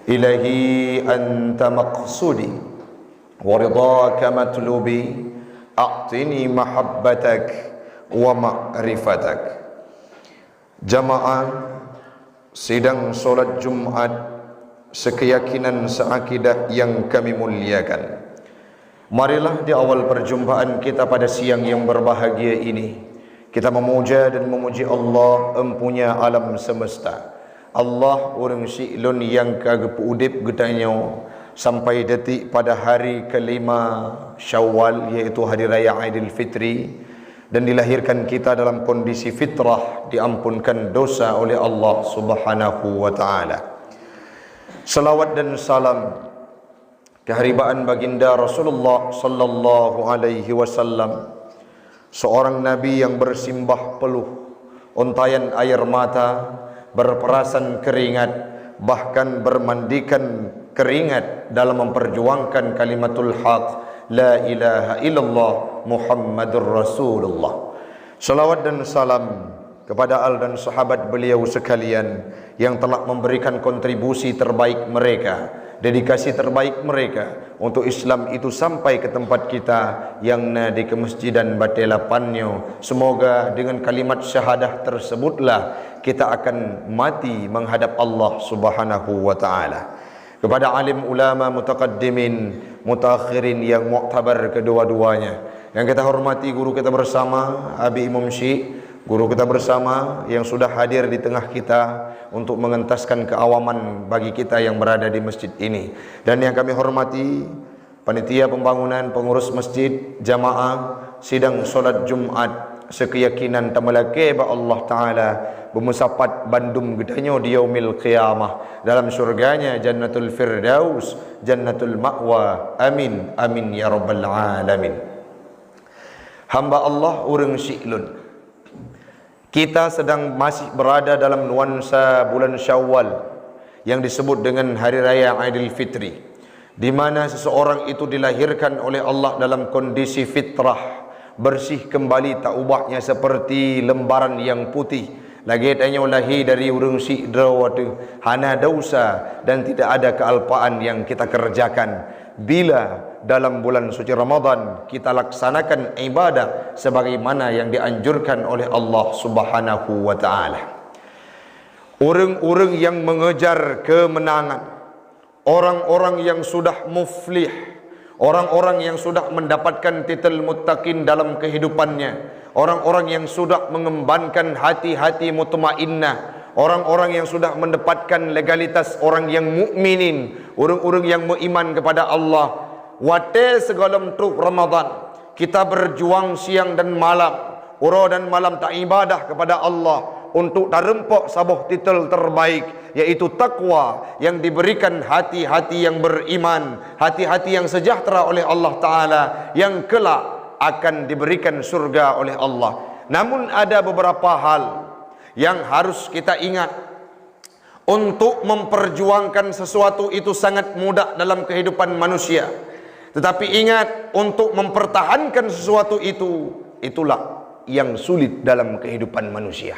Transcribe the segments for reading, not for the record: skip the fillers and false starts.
Ilahi anta maqsudi wa ridhaka matlubi, a'tini mahabbatak wa ma'rifatak. Jamaah sidang solat Jumat sekeyakinan seakidah yang kami muliakan, marilah di awal perjumpaan kita pada siang yang berbahagia ini kita memuja dan memuji Allah empunya alam semesta. Allah orang syi'lun yang kagep udip getanyo sampai detik pada hari kelima Syawal, yaitu hari raya Aidilfitri, dan dilahirkan kita dalam kondisi fitrah, diampunkan dosa oleh Allah Subhanahu wa taala. Salawat dan salam keharibaan baginda Rasulullah sallallahu alaihi wasallam, seorang nabi yang bersimbah peluh, untayan air mata, berperasan keringat, bahkan bermandikan keringat dalam memperjuangkan kalimatul haq, la ilaha illallah Muhammadur Rasulullah. Salawat dan salam kepada al dan sahabat beliau sekalian yang telah memberikan kontribusi terbaik mereka, dedikasi terbaik mereka untuk Islam itu sampai ke tempat kita yang di kemasjidan Batelapannya. Semoga dengan kalimat syahadah tersebutlah kita akan mati menghadap Allah Subhanahu wa taala. Kepada alim ulama mutaqaddimin mutakhirin yang muktabar kedua-duanya, yang kita hormati guru kita bersama Abi Imam Syekh, guru kita bersama yang sudah hadir di tengah kita untuk mengentaskan keawaman bagi kita yang berada di masjid ini, dan yang kami hormati panitia pembangunan, pengurus masjid, jamaah sidang solat Jumat sekeyakinan tamalake ba Allah taala bermusapat bandum gedanyo di yaumil qiyamah dalam syurganya jannatul firdaus, jannatul ma'wa. Amin amin ya rabbal alamin. Hamba Allah urang syi'lun, kita sedang masih berada dalam nuansa bulan Syawal yang disebut dengan hari raya Aidilfitri, di mana seseorang itu dilahirkan oleh Allah dalam kondisi fitrah, bersih kembali, tak ubahnya seperti lembaran yang putih. Lagi tanya lahi dari urung si drawatu hana dosa dan tidak ada kealpaan yang kita kerjakan bila dalam bulan suci Ramadan kita laksanakan ibadah sebagaimana yang dianjurkan oleh Allah Subhanahu wa taala. Orang-orang yang mengejar kemenangan, orang-orang yang sudah muflih, orang-orang yang sudah mendapatkan titel muttaqin dalam kehidupannya, orang-orang yang sudah mengembankan hati-hati mutmainnah, orang-orang yang sudah mendapatkan legalitas orang yang mukminin, orang-orang yang beriman kepada Allah. Wate segala bentuk Ramadan kita berjuang siang dan malam, uro dan malam tak ibadah kepada Allah untuk tarempok sabuh titel terbaik, yaitu takwa yang diberikan hati-hati yang beriman, hati-hati yang sejahtera oleh Allah Ta'ala, yang kelak akan diberikan surga oleh Allah. Namun ada beberapa hal yang harus kita ingat. Untuk memperjuangkan sesuatu itu sangat mudah dalam kehidupan manusia, tetapi ingat, untuk mempertahankan sesuatu itu, itulah yang sulit dalam kehidupan manusia.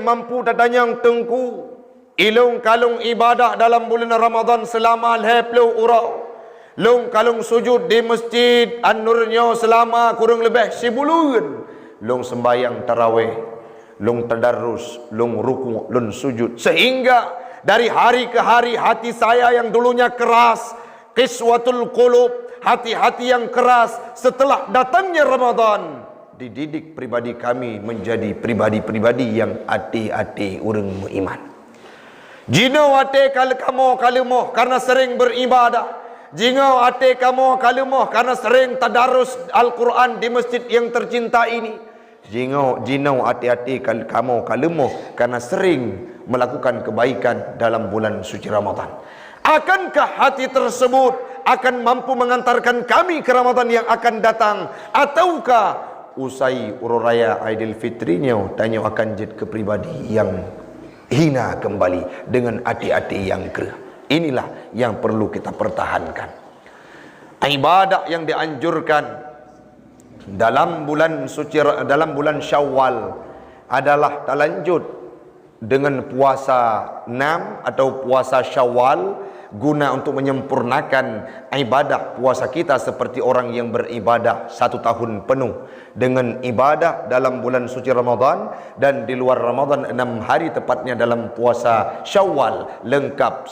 Mampu tatanya yang tengku ilung kalung ibadah dalam bulan Ramadan selama 20 urau, long kalung sujud di masjid An-Nurnya selama kurang lebih sebulan, long sembayang tarawih, long tadarrus, long ruku', long sujud, sehingga dari hari ke hari hati saya yang dulunya keras, qiswatul qulub, hati-hati yang keras, setelah datangnya Ramadan dididik pribadi kami menjadi pribadi-pribadi yang ati-ati orang beriman. Jino ate kamu kalimoh karena sering beribadah, jino ate kamu kalimoh karena sering tadarus Al-Quran di masjid yang tercinta ini, jino ati-ati kamu kalimoh karena sering melakukan kebaikan dalam bulan suci Ramadan. Akankah hati tersebut akan mampu mengantarkan kami ke Ramadan yang akan datang, ataukah usai ururaya Aidilfitrinya tanya akan jadi kepribadi yang hina kembali dengan hati-hati yang gerah? Inilah yang perlu kita pertahankan. Ibadah yang dianjurkan dalam bulan suci, dalam bulan Syawal adalah lanjut dengan puasa 6 atau puasa Syawal guna untuk menyempurnakan ibadah puasa kita seperti orang yang beribadah 1 tahun penuh dengan ibadah dalam bulan suci Ramadan, dan di luar Ramadan 6 hari tepatnya dalam puasa Syawal lengkap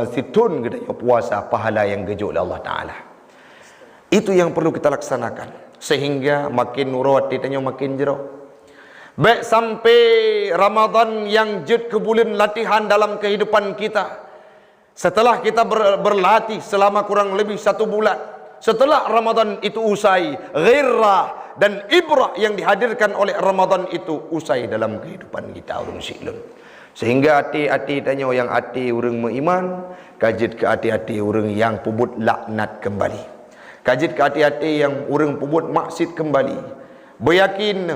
situn gedaya puasa pahala yang gejuk oleh Allah Ta'ala. Itu yang perlu kita laksanakan sehingga makin nurut ditanya makin jero. Baik sampai Ramadan yang jut ke bulan latihan dalam kehidupan kita. Setelah kita berlatih selama kurang lebih 1 bulan, setelah Ramadan itu usai, ghirrah dan ibrah yang dihadirkan oleh Ramadan itu usai dalam kehidupan kita orang syiklun. Sehingga hati-hati tanya yang hati orang beriman, kajit ke hati-hati orang yang pubut laknat kembali. Kajit ke hati-hati yang orang pubut maksiat kembali. Beryakin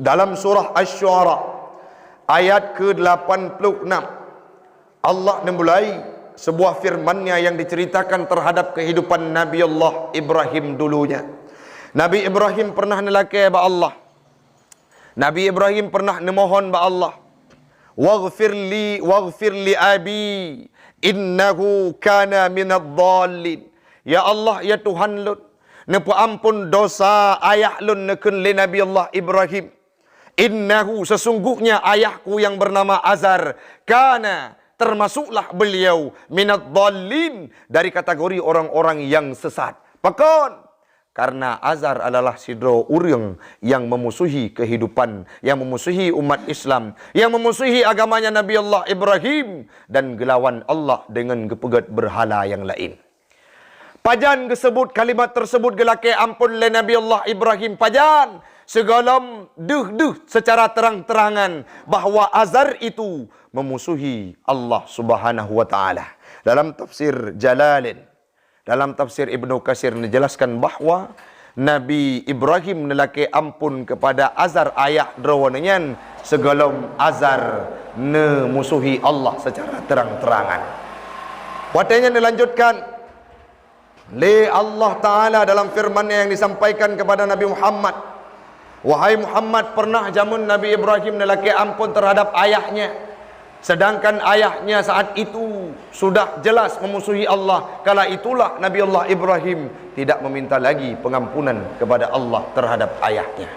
dalam surah Asy-Syu'ara ayat ke-86 Allah memulai sebuah firman-Nya yang diceritakan terhadap kehidupan Nabi Allah Ibrahim dulunya. Nabi Ibrahim pernah nelakai ba Allah. Nabi Ibrahim pernah nemohon ba Allah, waghfir li abi innahu kana minadh-dhallin. Ya Allah, ya Tuhan lun, nepa ampun dosa ayah lun nekun li Nabi Allah Ibrahim. Innahu, sesungguhnya ayahku yang bernama Azar, kana, termasuklah beliau minadh-dhallin, dari kategori orang-orang yang sesat. Pakon, karena Azar adalah sidro urang yang memusuhi kehidupan, yang memusuhi umat Islam, yang memusuhi agamanya Nabi Allah Ibrahim, dan gelawan Allah dengan gepegat berhala yang lain. Pajan disebut kalimat tersebut gelake ampun le Nabi Allah Ibrahim. Pajan segala duh secara terang-terangan bahawa Azar itu memusuhi Allah Subhanahu wa taala. Dalam tafsir Jalalin, dalam tafsir Ibnu Katsir menjelaskan bahawa Nabi Ibrahim nelake ampun kepada Azar ayah drawananyan segalom Azar memusuhi Allah secara terang-terangan. Watanya dilanjutkan li Allah Ta'ala dalam firman-Nya yang disampaikan kepada Nabi Muhammad. Wahai Muhammad, pernah jamun Nabi Ibrahim nelaki ampun terhadap ayahnya, sedangkan ayahnya saat itu sudah jelas memusuhi Allah. Kala itulah Nabi Allah Ibrahim tidak meminta lagi pengampunan kepada Allah terhadap ayahnya.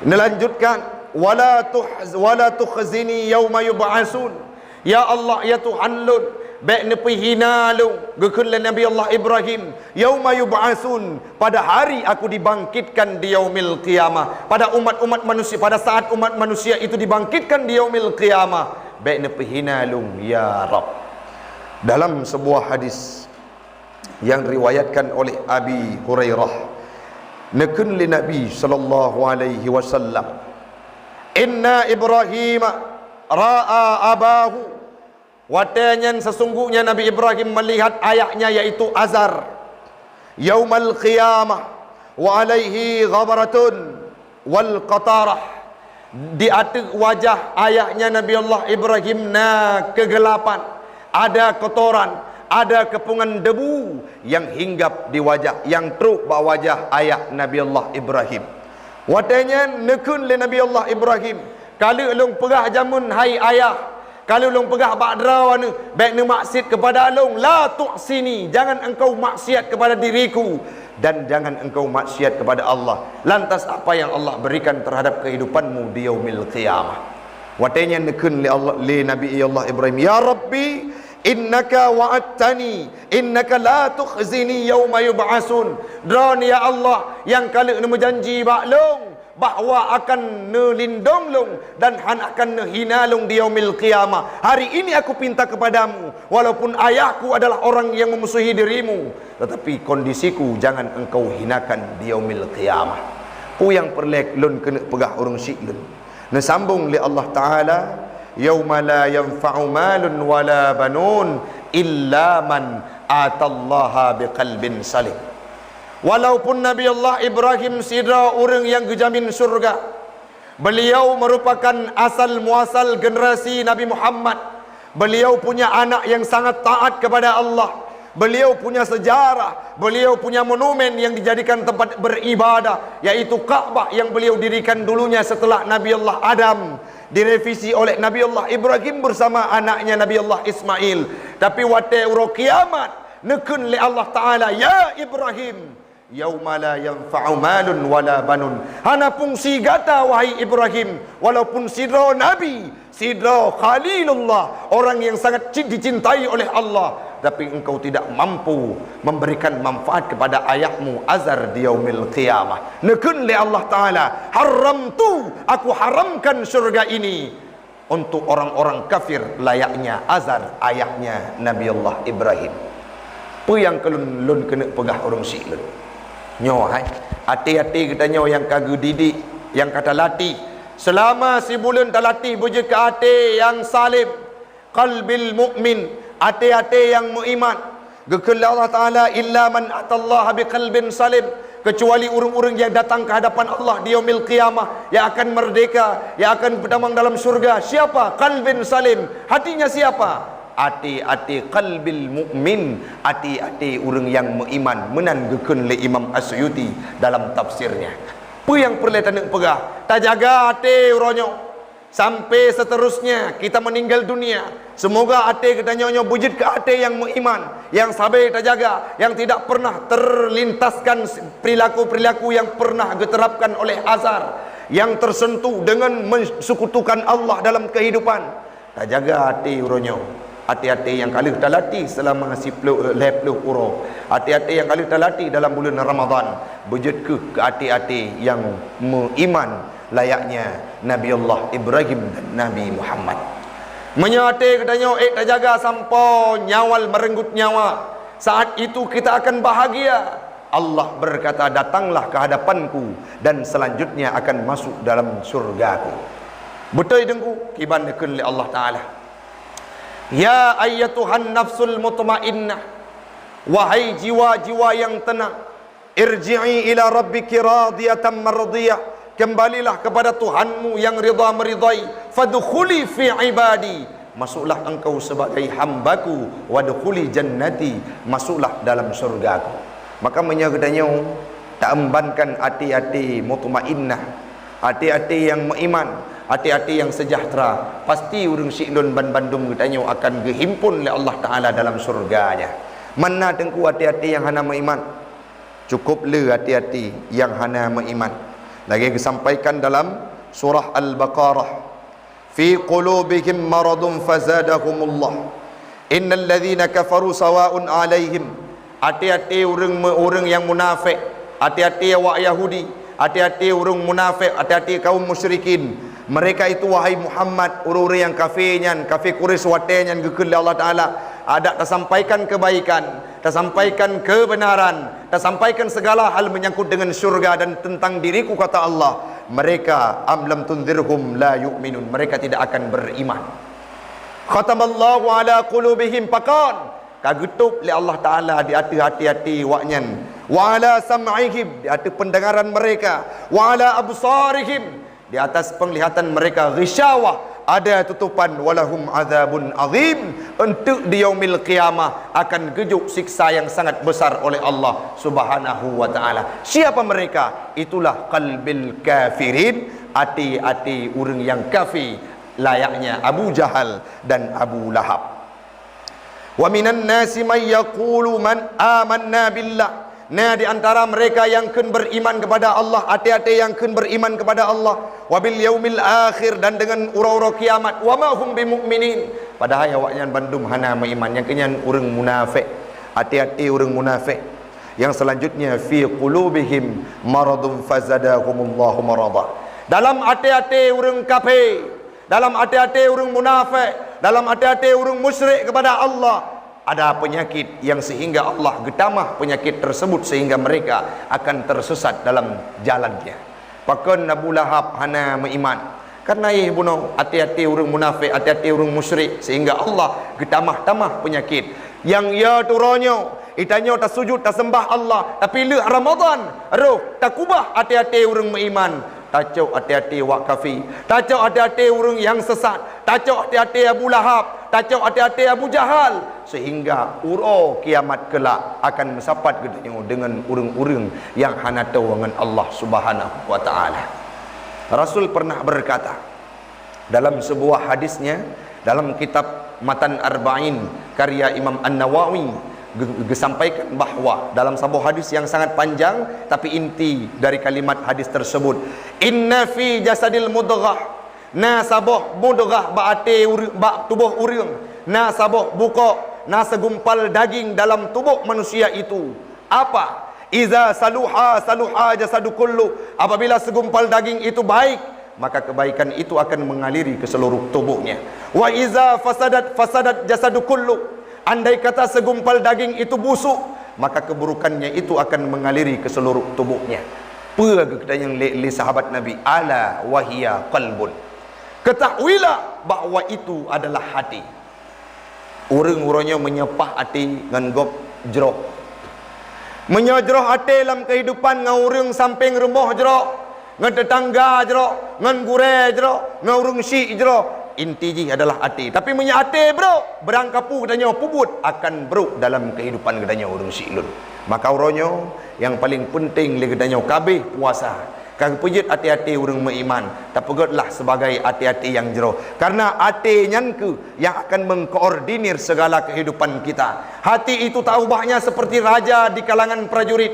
Dilanjutkan, wala tukhzini yauma yub'atsun. Ya Allah, ya Tuhan lun, baik nepi hina lu gekun Nabi Allah Ibrahim, yauma yub'atsun, pada hari aku dibangkitkan di yaumil qiyamah, pada umat-umat manusia, pada saat umat manusia itu dibangkitkan di yaumil qiyamah, baik nepi hina lu ya Rabb. Dalam sebuah hadis yang riwayatkan oleh Abi Hurairah, nekun li Nabi sallallahu alaihi wasallam, inna Ibrahim ra'a abahu. Watanya sesungguhnya Nabi Ibrahim melihat ayahnya yaitu Azar yaumal qiyamah wa alaihi ghabaratun wal qatarah. Di atas wajah ayahnya Nabi Allah Ibrahim kegelapan, ada kotoran, ada kepungan debu yang hinggap di wajah, yang truk ba wajah ayah Nabi Allah Ibrahim. Watanya nekun le Nabi Allah Ibrahim, kalau long perah jamun hai ayah, kalau long pegah badrawan baik ni maksiat kepada long, la tu'sini, jangan engkau maksiat kepada diriku dan jangan engkau maksiat kepada Allah. Lantas apa yang Allah berikan terhadap kehidupanmu di yaumil qiyamah? Watanya nekun li Allah, li Nabi Allah Ibrahim, ya Rabbi innaka wa'adtani innaka la tukhzini yauma yub'atsun. Dron ya Allah, yang kala nu janji baklong bahawa akan nelindung long dan akan nehina long di yaumil qiyamah. Hari ini aku pinta kepadamu, walaupun ayahku adalah orang yang memusuhi dirimu, tetapi kondisiku jangan engkau hinakan di yaumil qiyamah. Pu yang perlek lun kena pegah orang syik lun. Nesambung li Allah Ta'ala, yauma la yanfa'u malun wala banun illa man atallaha biqalbin salim. Walaupun Nabi Allah Ibrahim sidra orang yang gejamin surga, beliau merupakan asal muasal generasi Nabi Muhammad. Beliau punya anak yang sangat taat kepada Allah. Beliau punya sejarah, beliau punya monumen yang dijadikan tempat beribadah, yaitu Ka'bah yang beliau dirikan dulunya setelah Nabi Allah Adam. direvisi oleh Nabi Allah Ibrahim bersama anaknya Nabi Allah Ismail. Tapi wate uro kiamat nekun li Allah Ta'ala, ya Ibrahim, yauma la yanfa'u malun wala banun. Hana fungsi gata wahai Ibrahim, walaupun sidra Nabi, sidra Khalilullah, orang yang sangat dicintai oleh Allah, tapi engkau tidak mampu memberikan manfaat kepada ayahmu Azar di yaumil qiyamah. Nekun li Allah Ta'ala, haramtu, aku haramkan surga ini untuk orang-orang kafir layaknya Azar ayahnya Nabi Allah Ibrahim. Apa yang kelun kena pegah orang syik lun nyo hai hati-hati kita nyo yang kagu didik, yang kata latih selama sebulan tak latih bujuk ke hati yang salim, qalbil mu'min, hati-hati yang beriman. Gekul Allah Ta'ala, illa man atallaha biqalbin salim, kecuali orang-orang yang datang ke hadapan Allah di yaumil qiyamah, yang akan merdeka, yang akan berdamang dalam surga. Siapa? Qalbin salim. Hatinya siapa? Hati-hati qalbil mu'min, hati-hati orang yang beriman. Menan gekun le Imam Asyuti dalam tafsirnya. Apa yang perlu tak pegah? Tak jaga hati uronyo sampai seterusnya kita meninggal dunia. Semoga hati kita nyonyo wujud ke hati yang beriman, yang sabar tak jaga, yang tidak pernah terlintaskan perilaku-perilaku yang pernah diterapkan oleh Azar, yang tersentuh dengan mensekutukan Allah dalam kehidupan. Tak jaga hati uronyo. Hati-hati yang kali kita latih selama 10 uro. Hati-hati yang kali kita latih dalam bulan Ramadan. Wujud ke hati-hati yang beriman layaknya Nabi Allah Ibrahim dan Nabi Muhammad. Menyati katanya tak jaga sampai nyawal merenggut nyawa. Saat itu kita akan bahagia. Allah berkata, datanglah ke hadapanku dan selanjutnya akan masuk dalam surgaku. Betul dengku kiban nekun li Allah Ta'ala. Ya ayyatuhan nafsul mutmainnah, wahai jiwa-jiwa yang tenang, irji'i ila rabbiki radiyatan mardiyah, kembalilah kepada Tuhanmu yang ridha meridai. Fadkhuli fi ibadi, masuklah engkau sebagai hambaku. Wadkhuli jannati, masuklah dalam surgaku. Maka menyagdanya tak embankan hati-hati mutmainnah, hati-hati yang beriman, hati-hati yang sejahtera. Pasti orang Syiklun ban Bandung katanya akan dihimpun oleh Allah Ta'ala dalam surganya. Mana tengku hati-hati yang hana beriman? Cukup le hati-hati yang hana beriman. Lagi disampaikan dalam surah Al-Baqarah, fi qulubihim maradun fazadahumullah innal ladzina kafaru sawa'un 'alaihim. Hati-hati orang yang munafik, hati-hati awak Yahudi, hati-hati orang munafik, hati-hati kaum musyrikin. Mereka itu wahai Muhammad, orang-orang yang kafirnya, kafir Quraisy watenya gekul Allah Ta'ala, ada tersampaikan kebaikan, tersampaikan kebenaran, tersampaikan segala hal menyangkut dengan syurga dan tentang diriku, kata Allah. Mereka amlam tunzirhum la yu'minun, mereka tidak akan beriman. Khatamallahu ala qulubihim, pakan kagutup li Allah Ta'ala di hati-hati waknyan, wa ala sam'ihim, di hati pendengaran mereka, wa ala absarihim, di atas penglihatan mereka, ghisyawah, ada tutupan, walahum azabun azim, untuk di yaumil qiyamah akan gejuk siksa yang sangat besar oleh Allah Subhanahu wa Ta'ala. Siapa mereka? Itulah qalbil kafirin, hati-hati orang yang kafir layaknya Abu Jahal dan Abu Lahab. Wa minan nasi may yaqulu man amanna billah. Nah, di antara mereka yang akan beriman kepada Allah, hati-hati yang akan beriman kepada Allah, wa bil yaumil akhir, dan dengan ura-ura kiamat, wa ma hum bimu'minin. Padahal awaknya bandum hana beriman. Yang kenyan orang munafik, hati-hati orang munafik. Yang selanjutnya, fi qulubihim maradun fazadahumullahu marada. Dalam hati-hati orang kafir, dalam hati-hati orang munafik, dalam hati-hati orang musyrik kepada Allah, ada penyakit yang sehingga Allah getamah penyakit tersebut sehingga mereka akan tersesat dalam jalannya. Pakon Abu Lahab hana beriman karena bunuh hati-hati orang munafik, hati-hati orang musyrik, sehingga Allah getamah-tamah penyakit yang ya turonyo itanya tak sujud tak sembah Allah, tapi le Ramadan roh tak kubah hati-hati orang beriman. Tacuk hati-hati wak kafir, tacuk hati-hati orang yang sesat, tacuk hati-hati Abu Lahab, tacuk hati-hati Abu Jahal, sehingga uro kiamat kelak akan mensapat dengan orang-orang yang hana tahu dengan Allah Subhanahu wa Ta'ala. Rasul pernah berkata, dalam sebuah hadisnya dalam kitab Matan Arba'in karya Imam An-Nawawi disampaikan bahawa dalam sebuah hadis yang sangat panjang, tapi inti dari kalimat hadis tersebut, inna fi jasadil mudghah, na sabuh mudghah baate ba tubuh urang, na sabuh buka, na segumpal daging dalam tubuh manusia itu. Apa? Iza saluha saluha jasadu kullu. Apabila segumpal daging itu baik, maka kebaikan itu akan mengaliri ke seluruh tubuhnya. Wa iza fasadat fasadat jasadu kullu. Andai kata segumpal daging itu busuk, maka keburukannya itu akan mengaliri ke seluruh tubuhnya. Apa yang li sahabat Nabi, ala wahia qalbun. Ketahuilah bahawa itu adalah hati. Orang-orangnya menyepah hati dengan gop jerok. Menyajroh hati dalam kehidupan dengan orang samping rumah jerok, dengan tetangga jerok, dengan gure jerok, dengan orang syik jerok. Inti adalah hati. Tapi punya hati bro, berangkapu katanya pubut akan bro dalam kehidupan katanya orang syilun. Maka orangnya yang paling penting li katanya kabeh puasa. Kang pujut hati-hati orang beriman, tapugutlah sebagai hati-hati yang jero. Karena hati nyanku yang akan mengkoordinir segala kehidupan kita. Hati itu taubahnya seperti raja di kalangan prajurit.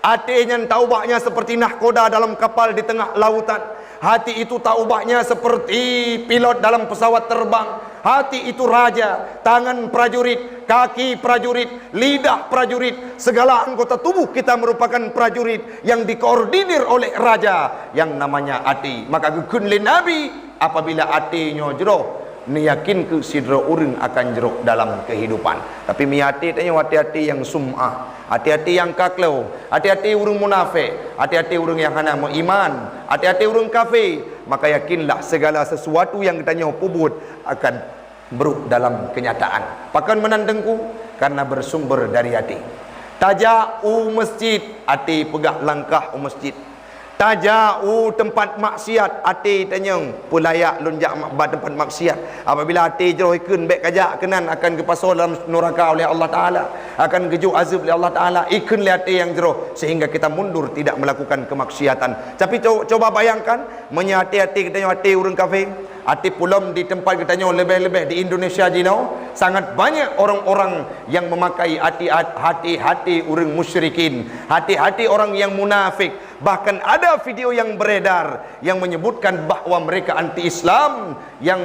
Hati yang taubahnya seperti nahkoda dalam kapal di tengah lautan. Hati itu taubahnya seperti pilot dalam pesawat terbang. Hati itu raja, tangan prajurit, kaki prajurit, lidah prajurit. Segala anggota tubuh kita merupakan prajurit yang dikoordinir oleh raja yang namanya hati. Maka gukun li Nabi, apabila hatinya jero, niyakin ke sidra urang akan jero dalam kehidupan. Tapi hati tanya hati-hati yang sum'ah, hati-hati yang kaklau, hati-hati urang munafik, hati-hati urang yang hana iman, hati-hati urang kafir. Maka yakinlah segala sesuatu yang ditanya pubut akan beruk dalam kenyataan. Pakan menandengku karena bersumber dari hati. Taja'u masjid, hati pegah langkah masjid. Taja'u tempat maksiat, hati tanya pulayak lonjak tempat maksiat. Apabila hati jero ikun baik kajak kenan akan ke pasal dalam neraka oleh Allah Taala, akan keju azab oleh Allah Taala. Ikun hati yang jero sehingga kita mundur tidak melakukan kemaksiatan. Tapi coba bayangkan menyati-hati kita hati orang kafir, hati pulam di tempat kita lebih-lebih di Indonesia jino sangat banyak orang-orang yang memakai hati-hati orang musyrikin, hati-hati orang yang munafik. Bahkan ada video yang beredar yang menyebutkan bahawa mereka anti-Islam, yang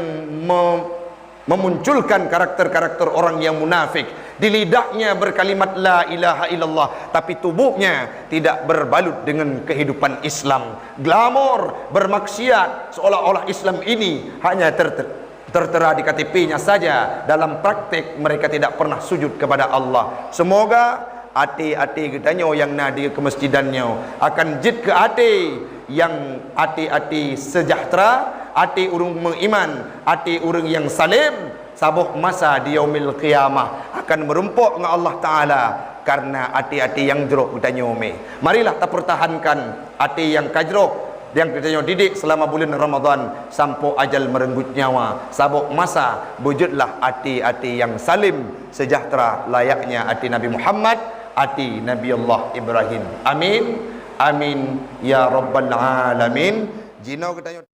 memunculkan karakter-karakter orang yang munafik. Di lidahnya berkalimat la ilaha illallah, tapi tubuhnya tidak berbalut dengan kehidupan Islam. Glamor, bermaksiat, seolah-olah Islam ini hanya tertera di KTP-nya saja. Dalam praktik mereka tidak pernah sujud kepada Allah. Semoga hati-hati kitanya yang nadi ke masjidannya akan jid ke hati yang hati-hati sejahtera, hati urung mengiman, hati urung yang salim. Sabuh masa di yaumil qiyamah akan merumpuk dengan Allah Ta'ala karena hati-hati yang jeruk kitanya umi. Marilah kita pertahankan hati yang kajrok yang kita didik selama bulan Ramadan sampai ajal merenggut nyawa. Sabuh masa wujudlah hati-hati yang salim sejahtera layaknya hati Nabi Muhammad, hati Nabi Allah Ibrahim. Amin, amin ya rabbal alamin. Jino kita